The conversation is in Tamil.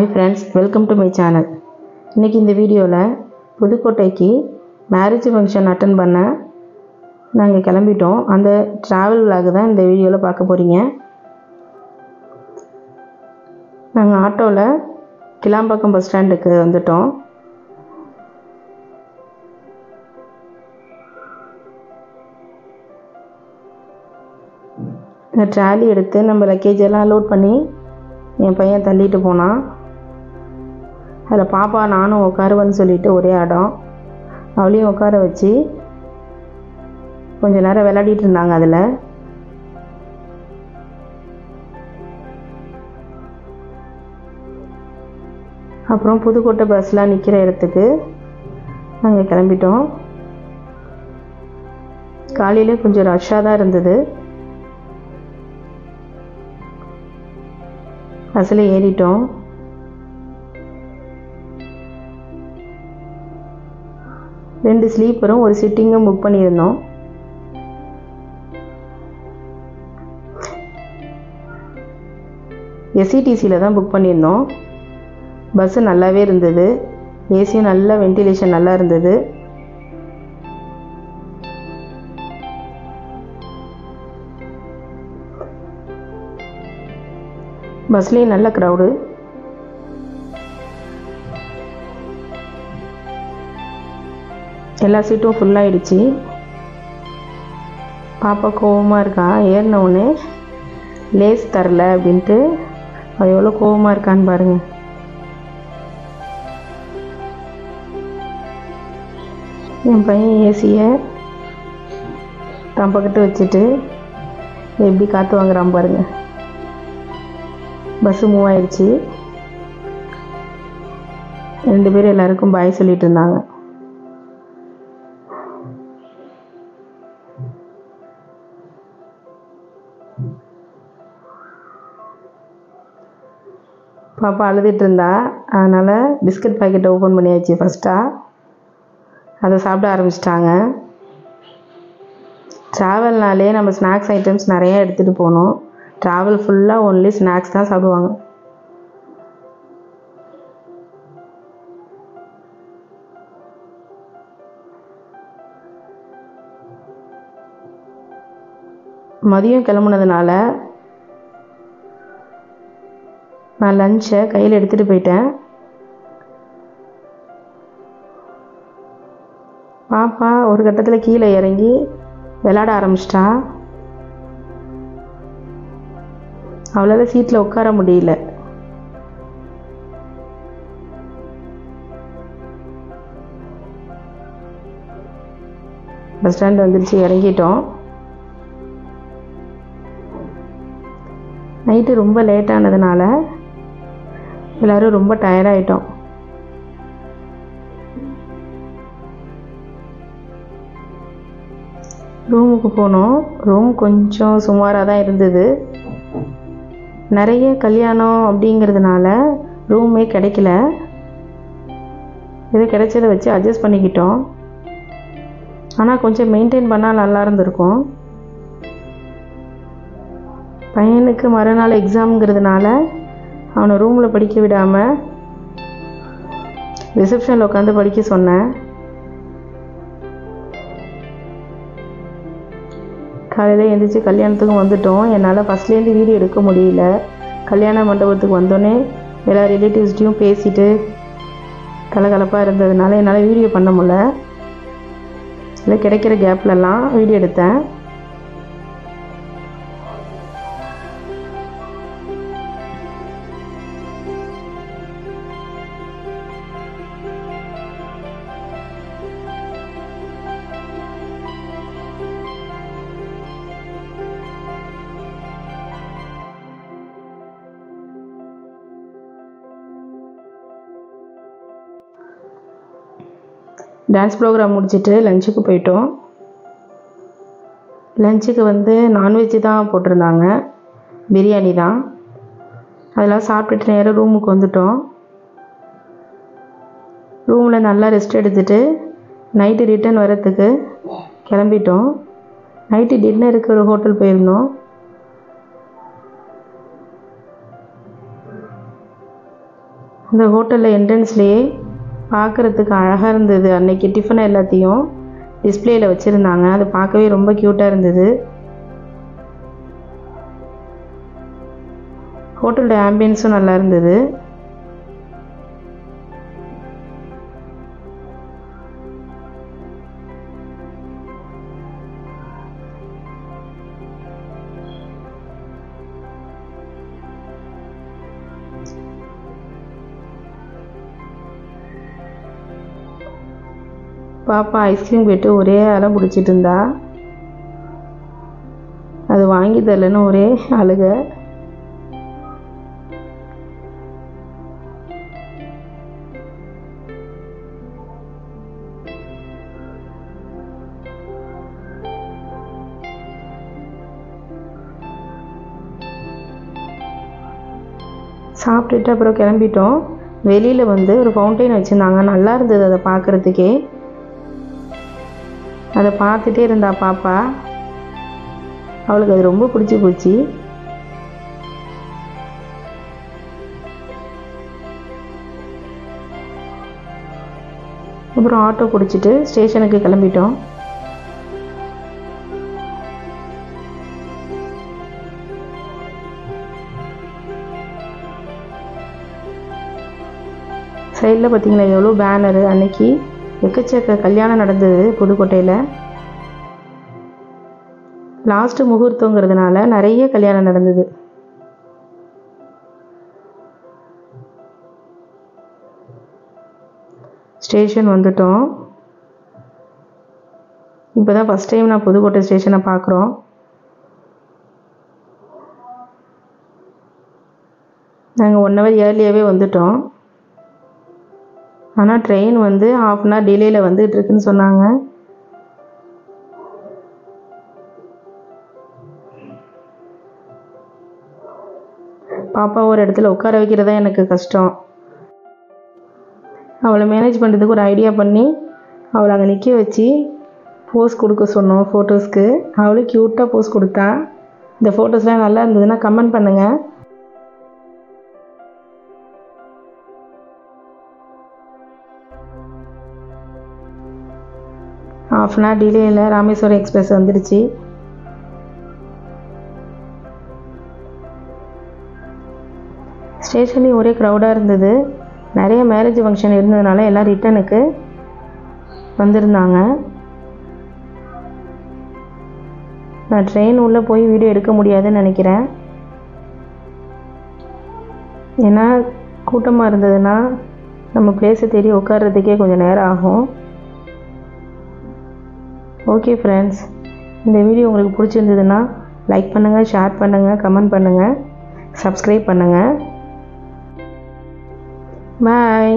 Hi friends, welcome to my channel. இன்னைக்கு இந்த வீடியோவில் புதுக்கோட்டைக்கு மேரேஜ் ஃபங்க்ஷன் அட்டெண்ட் பண்ண நாங்கள் கிளம்பிட்டோம். அந்த ட்ராவல் vlog தான் இந்த வீடியோவில் பார்க்க போகிறீங்க. நாங்கள் ஆட்டோவில் கிளாம்பாக்கம் பஸ் ஸ்டாண்டுக்கு வந்துட்டோம். இந்த ட்ராலி எடுத்து நம்ம லக்கேஜ் எல்லாம் லோட் பண்ணி என் பையன் தள்ளிட்டு போனான். அதில் பாப்பா நானும் உட்காருவேன்னு சொல்லிட்டு ஒரே இடம் அவளையும் உட்கார வச்சு கொஞ்ச நேரம் விளையாடிட்டு இருந்தாங்க. அதில் அப்புறம் புதுக்கோட்டை பஸ்லாம் நிற்கிற இடத்துக்கு நாங்கள் கிளம்பிட்டோம். காலையிலே கொஞ்சம் ரஷ்ஷாக தான் இருந்தது. பஸ்ஸில் ஏறிட்டோம். ரெண்டு ஸ்லீப்பரும் ஒரு சிட்டிங்கும் புக் பண்ணியிருந்தோம். எஸ்இடிசியில் தான் புக் பண்ணியிருந்தோம். பஸ்ஸு நல்லாவே இருந்தது. ஏசியும் நல்ல வென்டிலேஷன் நல்லா இருந்தது. பஸ்லேயும் நல்ல க்ரௌடு. எல்லா சீட்டும் ஃபுல்லாகிடுச்சு. பாப்பா கோவமாக இருக்கா. ஏறினவுடனே லேஸ் தரல அப்படின்ட்டு அவள் எவ்வளோ கோவமாக இருக்கான்னு பாருங்கள். என் பையன் ஏசியை தான் பக்கத்து வச்சுட்டு எப்படி காற்று வாங்குறான் பாருங்கள். பஸ்ஸு மூவ் ஆயிடுச்சு. ரெண்டு பேரும் எல்லாருக்கும் பாய் சொல்லிட்டு இருந்தாங்க. பாப்பா அழுதுட்டு இருந்தா. அதனால் பிஸ்கட் பாக்கெட்டை ஓப்பன் பண்ணியாச்சு. ஃபஸ்ட்டாக அதை சாப்பிட ஆரம்பிச்சிட்டாங்க. ட்ராவல்னாலே நம்ம ஸ்நாக்ஸ் ஐட்டம்ஸ் நிறையா எடுத்துகிட்டு போகணும். ட்ராவல் ஃபுல்லாக ஒன்லி ஸ்நாக்ஸ் தான் சாப்பிடுவாங்க. மதியம் கிளம்புனதுனால நான் லஞ்சை கையில் எடுத்துகிட்டு போயிட்டேன். பாப்பா ஒரு கட்டத்தில் கீழே இறங்கி விளையாட ஆரம்பிச்சிட்டா. அவளால் சீட்டில் உட்கார முடியல. பஸ் ஸ்டாண்ட் வந்துடுச்சு, இறங்கிட்டோம். நைட்டு ரொம்ப லேட்டானதுனால எல்லோரும் ரொம்ப டயர்டாயிட்டோம். ரூமுக்கு போனோம். ரூம் கொஞ்சம் சுமாராக தான் இருந்தது. நிறைய கல்யாணம் அப்படிங்கிறதுனால ரூமே கிடைக்கல. இது கிடைச்சதை வச்சு அட்ஜஸ்ட் பண்ணிக்கிட்டோம். ஆனால் கொஞ்சம் மெயின்டைன் பண்ணால் நல்லா இருந்திருக்கும். பையனுக்கு மறுநாள் எக்ஸாம்ங்கிறதுனால அவனை ரூமில் படிக்க விடாமல் ரிசப்ஷனில் உட்காந்து படிக்க சொன்னேன். காலையில் எழுந்திரிச்சு கல்யாணத்துக்கும் வந்துட்டோம். என்னால் ஃபஸ்ட்லேருந்து வீடியோ எடுக்க முடியல. கல்யாண மண்டபத்துக்கு வந்தோடனே எல்லா ரிலேட்டிவ்ஸ்டையும் பேசிட்டு கலகலப்பாக இருந்ததுனால என்னால் வீடியோ பண்ண முடியல. இல்லை கிடைக்கிற கேப்லலாம் வீடியோ எடுத்தேன். டான்ஸ் ப்ரோக்ராம் முடிச்சுட்டு லஞ்சுக்கு போயிட்டோம். லஞ்சுக்கு நான்வெஜ்ஜு தான் போட்டிருந்தாங்க. பிரியாணி தான். அதெல்லாம் சாப்பிட்டுட்டு நேராக ரூமுக்கு வந்துட்டோம். ரூமில் நல்லா ரெஸ்ட் எடுத்துகிட்டு நைட்டு ரிட்டன் வரத்துக்கு கிளம்பிட்டோம். நைட்டு டின்னருக்கு ஒரு ஹோட்டல் போயிருந்தோம். இந்த ஹோட்டலில் என்ட்ரன்ஸ்லேயே பார்க்குறதுக்கு அழகாக இருந்தது. அன்னைக்கு டிஃபன் எல்லாத்தையும் டிஸ்பிளேயில் வச்சுருந்தாங்க. அது பார்க்கவே ரொம்ப க்யூட்டாக இருந்தது. ஹோட்டலோட ஆம்பியன்ஸும் நல்லா இருந்தது. பாப்பா ஐஸ்கிரீம் கேட்டு ஒரே அடம் பிடிச்சிட்டு இருந்தா. அது வாங்கி தரலன்னு ஒரே அழுக. சாப்பிட்டுட்டு அப்புறம் கிளம்பிட்டோம். வெளியில் வந்து ஒரு ஃபவுண்டைன் வச்சுருந்தாங்க. நல்லா இருந்தது அதை பார்க்குறதுக்கே. அதை பார்த்துட்டே இருந்தா பாப்பா. அவளுக்கு அது ரொம்ப பிடிச்சி போச்சு. அப்புறம் ஆட்டோ பிடிச்சிட்டு ஸ்டேஷனுக்கு கிளம்பிட்டோம். சைடில் பார்த்தீங்களா எவ்வளோ பேனரு. அன்னைக்கு எக்கச்சக்க கல்யாணம் நடந்தது புதுக்கோட்டையில். லாஸ்ட்டு முகூர்த்தங்கிறதுனால நிறைய கல்யாணம் நடந்தது. ஸ்டேஷன் வந்துட்டோம். இப்போ தான் ஃபஸ்ட் டைம் நான் புதுக்கோட்டை ஸ்டேஷனை பார்க்குறோம். நாங்கள் 1 hour ஏர்லியாகவே வந்துட்டோம். ஆனால் ட்ரெயின் வந்து 1/2 hour டிலேயில் வந்துட்டு இருக்குன்னு சொன்னாங்க. பாப்பா ஒரு இடத்துல உட்கார வைக்கிறதா எனக்கு கஷ்டம். அவளை மேனேஜ் பண்ணுறதுக்கு ஒரு ஐடியா பண்ணி அவளை அங்கே நிற்க வச்சு போஸ் கொடுக்க சொன்னோம் ஃபோட்டோஸ்க்கு. அவளும் க்யூட்டாக போஸ் கொடுத்தா. இந்த ஃபோட்டோஸ்லாம் நல்லா இருந்ததுன்னா கமெண்ட் பண்ணுங்கள். ½ hour டிலேயில் ராமேஸ்வரம் எக்ஸ்பிரஸ் வந்துடுச்சு. ஸ்டேஷன்லேயும் ஒரே க்ரௌடாக இருந்தது. நிறைய மேரேஜ் ஃபங்க்ஷன் இருந்ததுனால எல்லாம் ரிட்டனுக்கு வந்திருந்தாங்க. நான் ட்ரெயின் உள்ளே போய் வீடியோ எடுக்க முடியாதுன்னு நினைக்கிறேன். ஏன்னா கூட்டமாக இருந்ததுன்னா நம்ம பிளேஸை தேடி உட்கார்றதுக்கே கொஞ்சம் நேரம் ஆகும். ஓகே ஃப்ரெண்ட்ஸ், இந்த வீடியோ உங்களுக்கு பிடிச்சிருந்ததுன்னா லைக் பண்ணுங்கள், ஷேர் பண்ணுங்கள், கமெண்ட் பண்ணுங்கள், சப்ஸ்கிரைப் பண்ணுங்கள். பாய்.